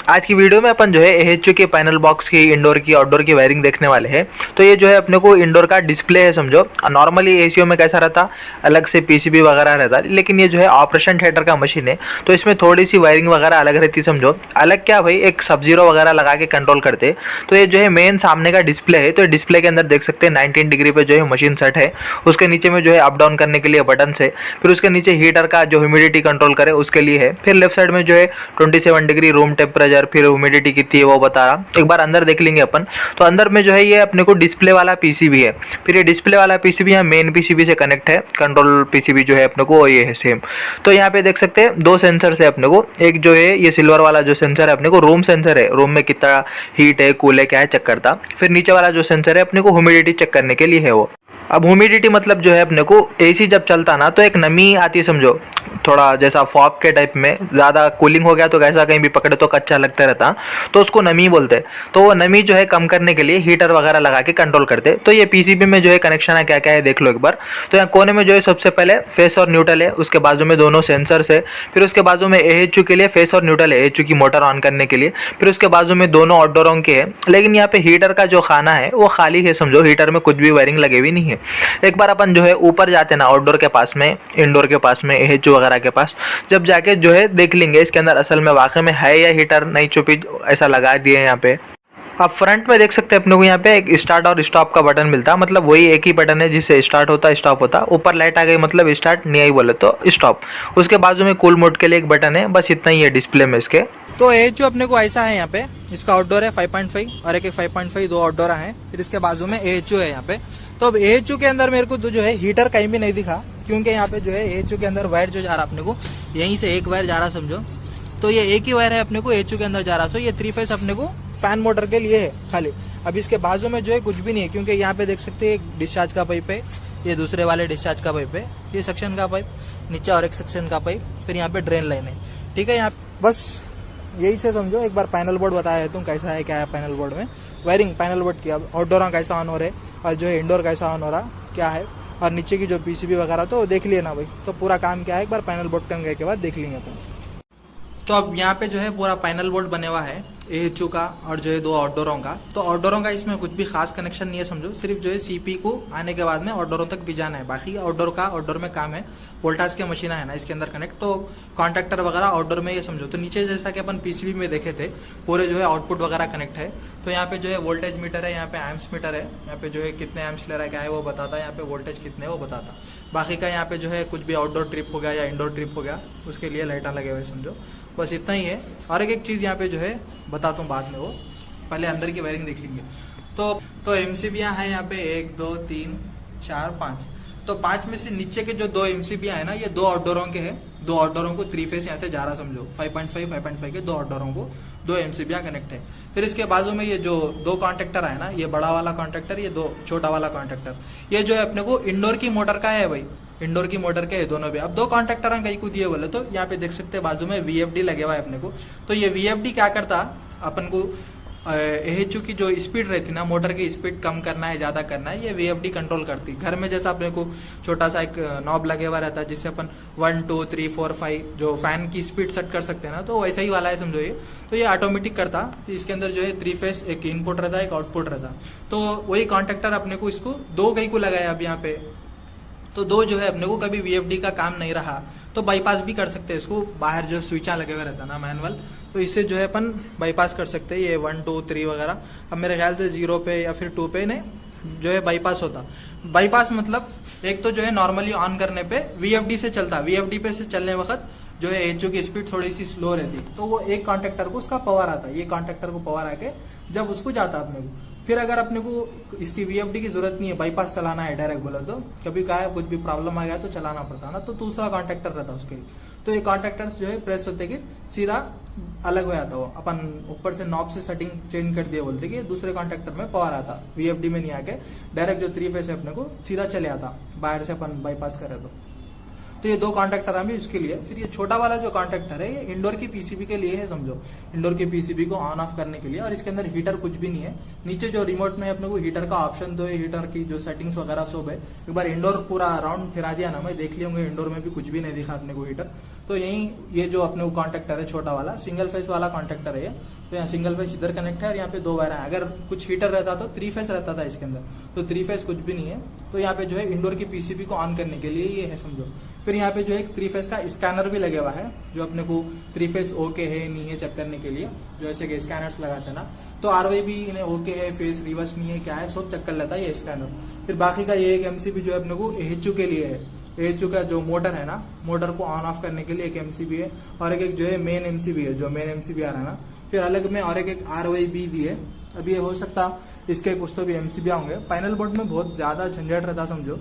आज की वीडियो में अपन जो है AHU के पैनल बॉक्स की इंडोर की आउटडोर की वायरिंग देखने वाले हैं। तो ये जो है अपने को इंडोर का डिस्प्ले है समझो। नॉर्मली ACO में कैसा रहता, अलग से PCB वगैरह रहता, लेकिन ये जो है ऑपरेशन थिएटर का मशीन है तो इसमें थोड़ी सी वायरिंग वगैरह अलग रहती समझो। अलग क्या भाई, एक सब जीरो वगैरह लगा के कंट्रोल करते। तो ये जो है मेन सामने का डिस्प्ले है, तो डिस्प्ले के अंदर देख सकते हैं 19 डिग्री पे जो है मशीन सेट है। उसके नीचे में जो है अप डाउन करने के लिए बटन है, फिर उसके नीचे हीटर का जो ह्यूमिडिटी कंट्रोल करे उसके लिए है। फिर लेफ्ट साइड में जो है 27 डिग्री रूम टेम्परेचर, फिर ह्यूमिडिटी कितनी है वो बता रहा। एक बार अंदर देख लेंगे अपन। तो अंदर में जो है ये अपने को डिस्प्ले वाला पीसीबी है। फिर ये डिस्प्ले वाला पीसीबी यहाँ मेन पीसीबी से कनेक्ट है। कंट्रोल पीसीबी जो है अपने को ये है सेम। तो यहाँ पे देख सकते हैं दो सेंसर है अपने को। एक जो है ये सिल्वर वाला जो सेंसर है अपने को रूम सेंसर है, रूम में कितना हीट है कूल है क्या है चेक करता। फिर नीचे वाला जो सेंसर है अपने को ह्यूमिडिटी चेक करने के लिए है वो। अब ह्यूमिडिटी मतलब जो है अपने को एसी जब चलता ना तो एक नमी आती है समझो, थोड़ा जैसा फॉग के टाइप में। ज़्यादा कूलिंग हो गया तो कैसा कहीं भी पकड़े तो कच्चा लगता रहता, तो उसको नमी बोलते। तो वो नमी जो है कम करने के लिए हीटर वगैरह लगा के कंट्रोल करते। तो ये पीसीबी में जो है कनेक्शन है क्या क्या है देख लो एक बार। तो यहाँ कोने में जो है सबसे पहले फेस और न्यूट्रल है, उसके बाजू में दोनों सेंसर्स है। फिर उसके बाजू में AHU के लिए फेस और न्यूट्रल है, AHU की मोटर ऑन करने के लिए। फिर उसके बाजू में दोनों आउटडोरों के है। लेकिन यहाँ पे हीटर का जो खाना है वो खाली है समझो, हीटर में कुछ भी वायरिंग लगे हुई नहीं है। एक बार अपन जो है ऊपर जाते ना आउटडोर के पास में, इंडोर के पास में, AHU वगैरह के पास, जब जाके जो है देख लेंगे इसके अंदर असल में वाकई में है या हीटर नहीं चुपी ऐसा लगा दिए यहाँ पे। आप फ्रंट में देख सकते हैं अपने को यहाँ पे एक स्टार्ट और स्टॉप का बटन मिलता है, मतलब वही एक ही बटन है जिससे स्टार्ट होता स्टॉप होता। ऊपर लाइट आ गई मतलब स्टार्ट, नहीं आई बोले तो स्टॉप। उसके बाजू में कूल मोड के लिए एक बटन है, बस इतना ही है डिस्प्ले में इसके। तो AHU अपने को ऐसा है यहाँ पे, इसका आउटडोर है 5.5 और एक 5.5 दो आउटडोर है। फिर इसके बाजू में AHU है यहाँ पे। तो अब AHU के अंदर मेरे को तो जो है हीटर कहीं भी नहीं दिखा, क्योंकि यहाँ पे जो है AHU के अंदर वायर जो जा रहा अपने को यहीं से एक वायर जा रहा समझो। तो ये एक ही वायर है अपने को AHU के अंदर जा रहा। सो ये 3 फेस अपने को फैन मोटर के लिए है खाली। अब इसके बाजू में जो है कुछ भी नहीं है, क्योंकि यहाँ पे देख सकते हैं एक डिस्चार्ज का पाइप है, ये दूसरे वाले डिस्चार्ज का पाइप है, ये सक्शन का पाइप, नीचे और एक सक्शन का पाइप, फिर यहाँ पे ड्रेन लाइन है। ठीक है, यहाँ बस यही से समझो। एक बार पैनल बोर्ड बताया है तुम कैसा है क्या है पैनल बोर्ड में वायरिंग, पैनल बोर्ड की आउटडोर कैसा ऑन हो रहा है और जो है इंडोर कैसा ऑन हो रहा क्या है, और नीचे की जो पीसीबी वगैरह तो देख लिए ना भाई। तो पूरा काम क्या है एक बार पैनल बोर्ड करने के बाद देख लेंगे अपन। तो अब यहाँ पे जो है पूरा पैनल बोर्ड बने हुआ है AHU का और जो है दो आउटडोरों का। तो आउटडोरों का इसमें कुछ भी खास कनेक्शन नहीं है समझो, सिर्फ जो है CP को आने के बाद में आउटडोरों तक भी जाना है। बाकी आउटडोर में काम है, वोल्टास के मशीन है ना इसके अंदर कनेक्ट, तो कॉन्ट्रैक्टर वगैरह आउटडोर में ये समझो। तो नीचे जैसा कि अपन PCB में देखे थे पूरे जो है आउटपुट वगैरह कनेक्ट है। तो यहाँ पे जो है वोल्टेज मीटर है, यहाँ पे एम्प्स मीटर है, यहाँ पे जो है कितने एम्प्स ले रहा है क्या है वो बताता, यहाँ पे वोल्टेज कितने है वो बताता। बाकी का यहाँ पे जो है कुछ भी आउटडोर ट्रिप हो गया या इंडोर ट्रिप हो गया उसके लिए लाइटा लगे हुए समझो, बस इतना ही है। और एक चीज़ यहाँ पे जो है बताता हूँ बाद में, वो पहले अंदर की वायरिंग देख लेंगे। तो MCBयाँ हैं यहाँ पे 1 2 3 4 5। तो 5 में से नीचे के जो 2 MCBयाँ हैं ना ये 2 आउटडोरों के हैं। 2 आउटडोरों को 3 फेस यहाँ से जा रहा समझो, 5.5 के 2 आउटडोरों को 2 MCBयाँ कनेक्ट है। फिर इसके बाजू में ये जो 2 कॉन्ट्रैक्टर है ना, ये बड़ा वाला कॉन्ट्रैक्टर, ये 2 छोटा वाला कॉन्ट्रैक्टर, ये जो है अपने को इंडोर की मोटर का है भाई, इंडोर की मोटर के दोनों भी। अब 2 कॉन्ट्रैक्टर कहीं को दिए बोले तो यहाँ पे देख सकते हैं बाजू में VFD लगे हुआ है अपने को। तो ये VFD क्या करता अपन को AHU की जो स्पीड रहती ना, मोटर की स्पीड कम करना है ज़्यादा करना है, ये VFD कंट्रोल करती। घर में जैसा अपने को छोटा सा एक नॉब लगे हुआ रहता है जिससे अपन 1 2 3 4 5 जो फैन की स्पीड सेट कर सकते हैं ना, तो वैसा ही वाला है समझो ये। तो ये ऑटोमेटिक करता। तो इसके अंदर जो है 3 फेस एक इनपुट रहता है एक आउटपुट रहता। तो वही कॉन्ट्रैक्टर अपने को इसको 2 कहीं को लगाया अब यहाँ पे। तो 2 जो है अपने को कभी VFD का काम नहीं रहा तो बाईपास भी कर सकते हैं इसको। बाहर जो स्विचा लगे हुए रहता ना मैनुअल, तो इससे जो है अपन बाईपास कर सकते हैं ये 1 2 3 वगैरह। अब मेरे ख्याल से 0 पे या फिर 2 पे नहीं जो है बाईपास होता। बाईपास मतलब एक तो जो है नॉर्मली ऑन करने पे VFD से चलता, VFD पे से चलने वक्त जो है AHU की स्पीड थोड़ी सी स्लो रहती, तो वो एक कॉन्ट्रैक्टर को उसका पावर आता, ये कॉन्ट्रैक्टर को पावर आके जब उसको जाता अपने को। फिर अगर अपने को इसकी VFD की जरूरत नहीं है, बाईपास चलाना है डायरेक्ट बोले तो कभी कहा कुछ भी प्रॉब्लम आ गया तो चलाना पड़ता ना, तो दूसरा कॉन्ट्रैक्टर रहता उसके लिए। तो ये कॉन्ट्रैक्टर्स जो है प्रेस होते कि सीधा अलग हो जाता, वो अपन ऊपर से नॉब से सेटिंग चेंज कर दिए बोलते कि दूसरे कॉन्ट्रैक्टर में पावर आता, VFD में नहीं आके डायरेक्ट जो 3 फेस है अपने को सीधा चले आता, बाहर से अपन बाईपास करे तो। तो ये 2 कॉन्टेक्टर हैं भी उसके लिए। फिर ये छोटा वाला जो कॉन्टेक्टर है ये इंडोर की पीसीबी के लिए है समझो, इंडोर की पीसीबी को ऑन ऑफ करने के लिए। और इसके अंदर हीटर कुछ भी नहीं है। नीचे जो रिमोट में अपने को हीटर का ऑप्शन तो है, हीटर की जो सेटिंग्स वगैरह सब है। एक बार इंडोर पूरा राउंड फिरा दिया ना, मैं देख लिया होंगे इंडोर में भी कुछ भी नहीं दिखा अपने को हीटर। तो यही ये जो अपने को कॉन्टेक्टर है छोटा वाला सिंगल फेस वाला कॉन्टेक्टर है ये। तो यहाँ सिंगल फेस इधर कनेक्ट है और यहाँ पे 2 वायर है। अगर कुछ हीटर रहता तो 3 फेस रहता था इसके अंदर, तो 3 फेस कुछ भी नहीं है। तो यहाँ पे जो है इंडोर की पीसीबी को ऑन करने के लिए ये है समझो। फिर यहाँ पे जो है 3 फेस का स्कैनर भी लगे हुआ है, जो अपने को 3 फेस ओके है नहीं है चेक करने के लिए। जो ऐसे के स्कैनर्स लगाते हैं ना, तो आरवाई भी इन्हें ओके है, फेस रिवर्स नहीं है, क्या है सब चेक कर लेता है ये स्कैनर। फिर बाकी का ये एक एमसीबी जो है अपने को एचयू के लिए है। एचयू का जो मोटर है ना, मोटर को ऑन ऑफ करने के लिए एक एमसीबी है। और एक जो है मेन एमसीबी है, जो मेन एमसीबी आ रहा है ना। फिर अलग में और एक आरवाई भी दी है। अभी ये हो सकता इसके कुछ तो भी एमसीबी होंगे। पैनल बोर्ड में बहुत ज्यादा झंझट रहता समझो।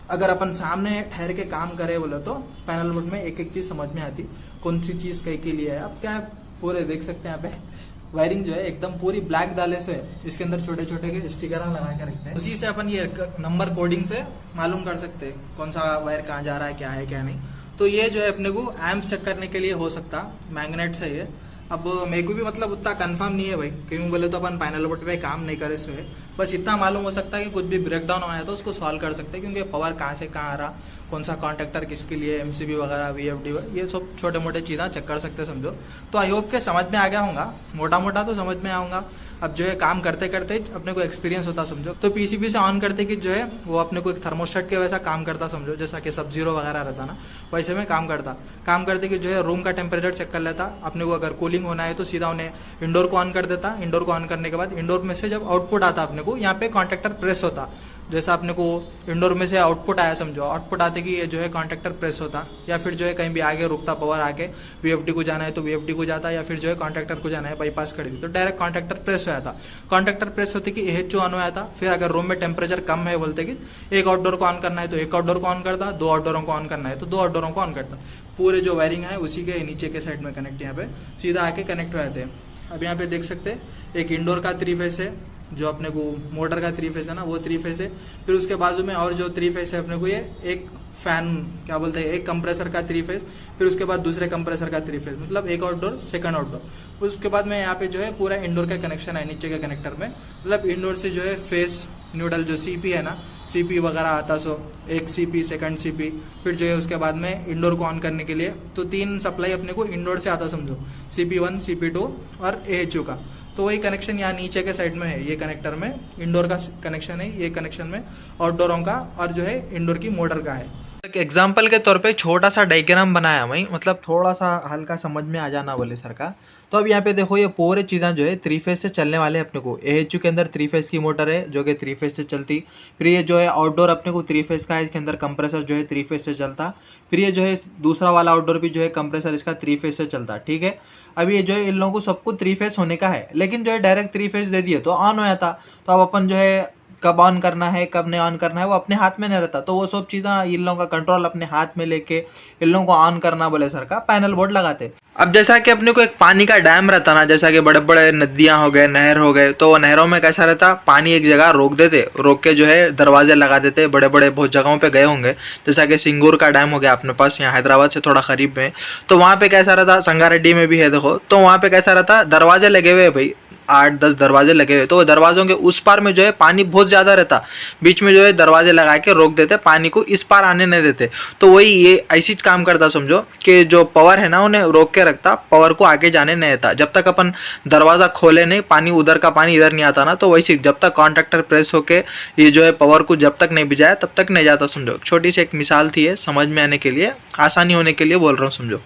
अगर अपन सामने ठहर के काम करे बोले तो पैनल बोर्ड में एक एक चीज समझ में आती, कौन सी चीज कहीं के लिए है। अब क्या है, पूरे देख सकते हैं यहाँ पे वायरिंग जो है एकदम पूरी ब्लैक डाले से इसके अंदर छोटे छोटे के स्टिकर लगा के रखते हैं। उसी से अपन ये नंबर कोडिंग से मालूम कर सकते हैं कौन सा वायर कहाँ जा रहा है क्या नहीं। तो ये जो है अपने को एम्प चेक करने के लिए हो सकता मैग्नेट से ये। अब मेरे को भी मतलब उतना कंफर्म नहीं है भाई, क्यों बोले तो अपन पैनल बोर्ड पे काम नहीं करे सो। बस इतना मालूम हो सकता है कि कुछ भी ब्रेकडाउन आया तो उसको सॉल्व कर सकते हैं, क्योंकि पावर कहाँ से कहाँ आ रहा, कौन सा कॉन्ट्रैक्टर किसके लिए, एमसीबी वगैरह, वीएफडी, ये सब छोटे मोटे चीज़ें चेक कर सकते हैं समझो। तो आई होप के समझ में आ गया होगा, मोटा मोटा तो समझ में आऊँगा। अब जो है काम करते करते अपने को एक्सपीरियंस होता समझो। तो पीसीबी से ऑन करते कि जो है वो अपने को एक थर्मोस्टेट के वैसा काम करता समझो, जैसा कि सब जीरो वगैरह रहता ना, वैसे में काम करते कि जो है रूम का टेम्परेचर चेक कर लेता। अपने को अगर कूलिंग होना है तो सीधा उन्हें इंडोर को ऑन कर देता। इंडोर को ऑन करने के बाद इंडोर में से जब आउटपुट आता अपने को यहाँ पे कॉन्ट्रैक्टर प्रेस होता। जैसा अपने को इंडोर में से आउटपुट आया समझो, आउटपुट आते कि ये जो है कॉन्ट्रैक्टर प्रेस होता, या फिर जो है कहीं भी आगे रुकता पावर आके वीएफडी को जाना है तो वीएफडी को जाता, या फिर जो है कॉन्ट्रैक्टर को जाना है बाईपास कर दी तो डायरेक्ट कॉन्ट्रैक्टर प्रेस हो जाता। कॉन्ट्रैक्टर प्रेस होते कि एचओ ऑन हो जाता। फिर अगर रूम में टेम्परेचर कम है बोलते कि एक आउटडोर को ऑन करना है तो एक आउटडोर को ऑन करता, 2 आउटडोरों को ऑन करना है तो 2 आउटडोरों को ऑन करता। पूरे जो वायरिंग है उसी के नीचे के साइड में कनेक्ट यहाँ पे सीधा आके कनेक्ट हो जाते हैं। अब यहाँ पे देख सकते हैं एक इंडोर का 3 फेस है, जो अपने को मोटर का 3 फेस है ना वो 3 फेस है। फिर उसके बाजू में और जो 3 फेस है अपने को ये एक फैन क्या बोलते हैं, एक कंप्रेसर का 3 फेस, फिर उसके बाद दूसरे कंप्रेसर का 3 फेस, मतलब एक आउटडोर सेकंड आउटडोर। उसके बाद में यहाँ पे जो है पूरा इंडोर का कनेक्शन है नीचे के कनेक्टर में, मतलब इंडोर से जो है फेस न्यूट्रल जो सीपी है ना, सीपी वगैरह आता सो एक सीपी सेकंड सीपी, फिर जो है उसके बाद में इंडोर को ऑन करने के लिए तो 3 सप्लाई अपने को इंडोर से आता समझो, CP1 CP2 और AHU का। तो वही कनेक्शन यहाँ नीचे के साइड में है, ये कनेक्टर में इंडोर का कनेक्शन है, ये कनेक्शन में आउटडोरों का और जो है इंडोर की मोटर का है। एक एग्जाम्पल के तौर पे छोटा सा डायग्राम बनाया मैं, मतलब थोड़ा सा हल्का समझ में आ जाना बोले सर का। तो अब यहाँ पे देखो ये पूरे चीज़ें जो है 3 फेस से चलने वाले अपने को। AHU के अंदर 3 फेस की मोटर है जो कि 3 फेस से चलती। फिर ये जो है आउटडोर अपने को 3 फेस का है, इसके अंदर कंप्रेसर जो है 3 फेस से चलता। फिर ये जो है दूसरा वाला आउटडोर भी जो है कंप्रेसर इसका 3 फेस से चलता, ठीक है। अब ये जो है इन लोगों को सबको 3 फेस होने का है, लेकिन जो है डायरेक्ट 3 फेस दे दिए तो ऑन हो जाता। तो अब अपन जो है कब ऑन करना है कब नहीं ऑन करना है वो अपने हाथ में नहीं रहता। तो वो सब चीज़ें इन लोगों का कंट्रोल अपने हाथ में लेके इन लोगों को ऑन करना बोले सर का पैनल बोर्ड लगाते। अब जैसा कि अपने को एक पानी का डैम रहता ना, जैसा कि बड़े बड़े नदियां हो गए, नहर हो गए, तो नहरों में कैसा रहता, पानी एक जगह रोक देते, रोक के जो है दरवाजे लगा देते। बड़े बड़े बहुत जगहों पे गए होंगे, जैसा कि सिंगूर का डैम हो गया अपने पास यहाँ हैदराबाद से थोड़ा करीब में। तो वहाँ पे कैसा रहता, संगारेड्डी में भी है देखो, तो वहाँ पे कैसा रहता, दरवाजे लगे हुए भाई, 8-10 दरवाजे लगे हुए। तो दरवाजों के उस पार में जो है पानी बहुत ज़्यादा रहता, बीच में जो है दरवाजे लगा के रोक देते, पानी को इस पार आने नहीं देते। तो वही ये ऐसी काम करता समझो कि जो पावर है ना उन्हें रोक के रखता, पावर को आगे जाने नहीं देता। जब तक अपन दरवाज़ा खोले नहीं, पानी उधर का पानी इधर नहीं आता ना, तो वैसे जब तक कॉन्ट्रैक्टर प्रेस होके ये जो है पावर को जब तक नहीं भिजाया तब तक नहीं जाता समझो। छोटी सी एक मिसाल थी है, समझ में आने के लिए, आसानी होने के लिए बोल रहा हूँ समझो।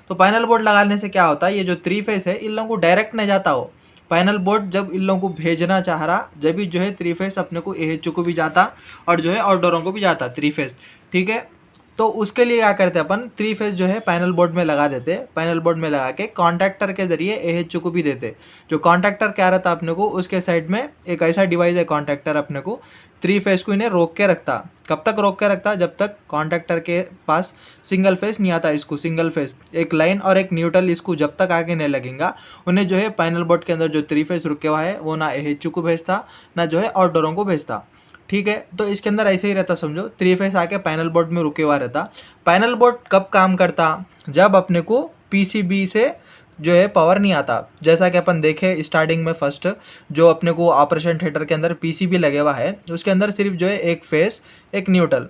तो पैनल बोर्ड लगाने से क्या होता है, ये जो 3 फेस है इन लोगों को डायरेक्ट नहीं जाता हो। पैनल बोर्ड जब इन लोगों को भेजना चाह रहा, जब भी जो है 3 फेस अपने को AHU को भी जाता और जो है आउटडोरों को भी जाता 3 फेस, ठीक है। तो उसके लिए क्या करते हैं अपन, 3 फेस जो है पैनल बोर्ड में लगा देते। पैनल बोर्ड में लगा के कॉन्ट्रैक्टर के जरिए AHU को भी देते। जो कॉन्ट्रैक्टर क्या रहता अपने को, उसके साइड में एक ऐसा डिवाइस है कॉन्ट्रैक्टर अपने को 3 फेस को इन्हें रोक के रखता। कब तक रोक के रखता, जब तक कॉन्ट्रैक्टर के पास सिंगल फेस नहीं आता, इसको सिंगल फेस एक लाइन और एक न्यूट्रल इसको जब तक आगे नहीं लगेगा, उन्हें जो है पैनल बोर्ड के अंदर जो 3 फेस रुके हुआ है वो ना AHU को भेजता ना जो है आउटडोरों को भेजता। ठीक है। तो इसके अंदर ऐसे ही रहता समझो, 3 फेस आके पैनल बोर्ड में रुके हुआ रहता। पैनल बोर्ड कब काम करता, जब अपने को पीसीबी से जो है पावर नहीं आता। जैसा कि अपन देखे स्टार्टिंग में फर्स्ट जो अपने को ऑपरेशन थिएटर के अंदर पीसीबी लगे हुआ है, उसके अंदर सिर्फ जो है एक फेस एक न्यूट्रल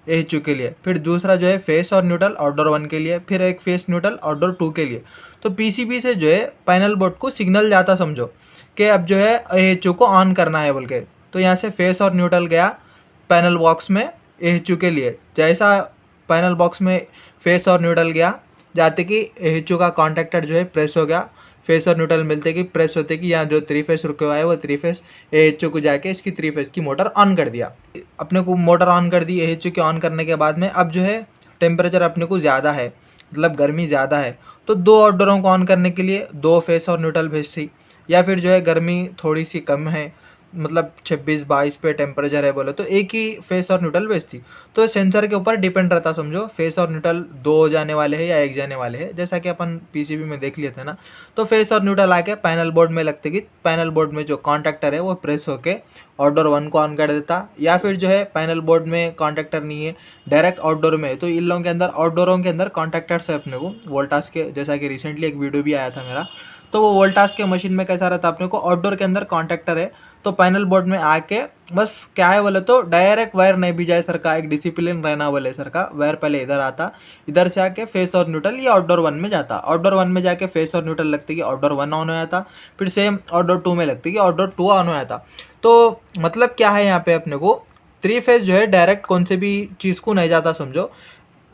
AHU के लिए, फिर दूसरा जो है फेस और न्यूट्रल आउटडोर 1 के लिए, फिर एक फेस न्यूट्रल आउटडोर 2 के लिए। तो पीसीबी से जो है पैनल बोर्ड को सिग्नल जाता समझो कि अब जो है AHU को ऑन करना है बोल के। तो यहाँ से फेस और न्यूट्रल गया पैनल बॉक्स में AHU के लिए। जैसा पैनल बॉक्स में फेस और न्यूट्रल गया, जाते कि AHU का कॉन्टैक्टर जो है प्रेस हो गया, फेस और न्यूट्रल मिलते कि प्रेस होते कि यहाँ जो 3 फेस रुके हुआ है वो 3 फेस AHU को जाके इसकी 3 फेस की मोटर ऑन कर दिया। अपने को मोटर ऑन कर दी AHU के ऑन करने के बाद में अब जो है टेम्परेचर अपने को ज़्यादा है, मतलब गर्मी ज़्यादा है, तो 2 आउटडोरों को ऑन करने के लिए 2 फेस और न्यूट्रल भेजती, या फिर जो है गर्मी थोड़ी सी कम है, मतलब 26-22 पे टेम्परेचर है बोले तो एक ही फेस और न्यूट्रल भेजती। तो सेंसर के ऊपर डिपेंड रहता समझो, फेस और न्यूट्रल 2 जाने वाले हैं या 1 जाने वाले हैं, जैसा कि अपन पीसीबी में देख लिए थे ना। तो फेस और न्यूट्रल आके पैनल बोर्ड में लगते कि पैनल बोर्ड में जो कॉन्टैक्टर है वो प्रेस होके आउटडोर 1 को ऑन कर देता, या फिर जो है पैनल बोर्ड में कॉन्टैक्टर नहीं है डायरेक्ट आउटडोर में, तो इन लोगों के अंदर आउटडोरों के अंदर कॉन्टैक्टर्स है अपने को वोल्टास के, जैसा कि रिसेंटली एक वीडियो भी आया था मेरा। तो वो वोल्टास के मशीन में कैसा रहता अपने को, आउटडोर के अंदर कॉन्टैक्टर है, तो पैनल बोर्ड में आके बस क्या है बोले तो डायरेक्ट वायर नहीं भी जाए सर का, एक डिसिप्लिन रहना बोले सर का, वायर पहले इधर आता, इधर से आके फेस और न्यूट्रल ये आउटडोर 1 में जाता, आउटडोर 1 में जाके फेस और न्यूट्रल लगती कि आउटडोर 1 ऑन हो जाता, फिर सेम आउटडोर 2 में लगती कि आउटडोर 2 ऑन हो जाता। तो मतलब क्या है यहाँ पे अपने को 3 फेस जो है डायरेक्ट कौन से भी चीज़ को नहीं जाता समझो,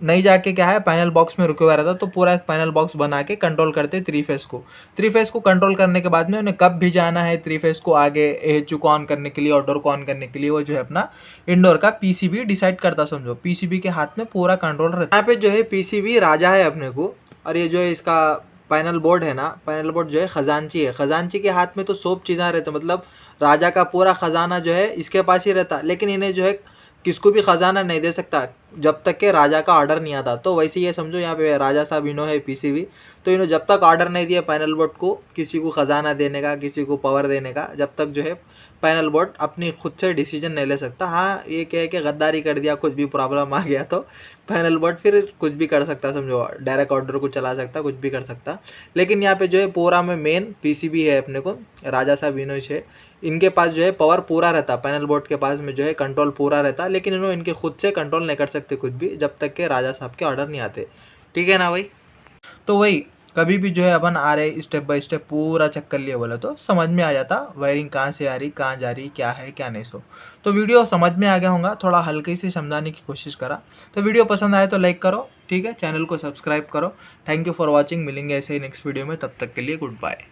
नहीं जाके क्या है पैनल बॉक्स में रुके हुआ रहता, तो पूरा एक पैनल बॉक्स बना के कंट्रोल करते 3 फेस को। 3 फेस को कंट्रोल करने के बाद में उन्हें कब भी जाना है 3 फेस को आगे AHU को ऑन करने के लिए, आउटडोर को ऑन करने के लिए, वो जो है अपना इंडोर का पीसीबी डिसाइड करता समझो। पीसीबी के हाथ में पूरा कंट्रोल रहता है। यहाँ पे जो है पीसीबी राजा है अपने को, और ये जो है इसका पैनल बोर्ड है ना, पैनल बोर्ड जो है खजांची है, खजांची के हाथ में तो सब चीज़ें रहते, मतलब राजा का पूरा खजाना जो है इसके पास ही रहता, लेकिन इन्हें जो है किसको भी खजाना नहीं दे सकता जब तक के राजा का ऑर्डर नहीं आता। तो वैसे ये समझो यहाँ पे राजा साहब इनो है पीसीबी, तो इन्होंने जब तक ऑर्डर नहीं दिया पैनल बोर्ड को किसी को खजाना देने का, किसी को पावर देने का, जब तक जो है पैनल बोर्ड अपनी खुद से डिसीजन नहीं ले सकता। हाँ ये क्या है कि गद्दारी कर दिया, कुछ भी प्रॉब्लम आ गया तो पैनल बोर्ड फिर कुछ भी कर सकता समझो, डायरेक्ट ऑर्डर को चला सकता, कुछ भी कर सकता। लेकिन यहाँ पे जो है पूरा में मेन पीसीबी है अपने को, राजा साहब इनोज है, इनके पास जो है पावर पूरा रहता, पैनल बोर्ड के पास में जो है कंट्रोल पूरा रहता, लेकिन इन्होंने इनके खुद से कंट्रोल नहीं कर सकते कुछ भी जब तक के राजा साहब के ऑर्डर नहीं आते। ठीक है ना भाई। तो वही कभी भी जो है अपन आ रहे स्टेप बाय स्टेप पूरा चेक कर लिए बोला तो समझ में आ जाता वायरिंग कहाँ से आ रही, कहाँ जा रही, क्या है क्या नहीं। सो तो वीडियो समझ में आ गया होगा, थोड़ा हल्के से समझाने की कोशिश करा। तो वीडियो पसंद आए तो लाइक करो, ठीक है, चैनल को सब्सक्राइब करो। थैंक यू फॉर वॉचिंग, मिलेंगे ऐसे ही नेक्स्ट वीडियो में, तब तक के लिए गुड बाय।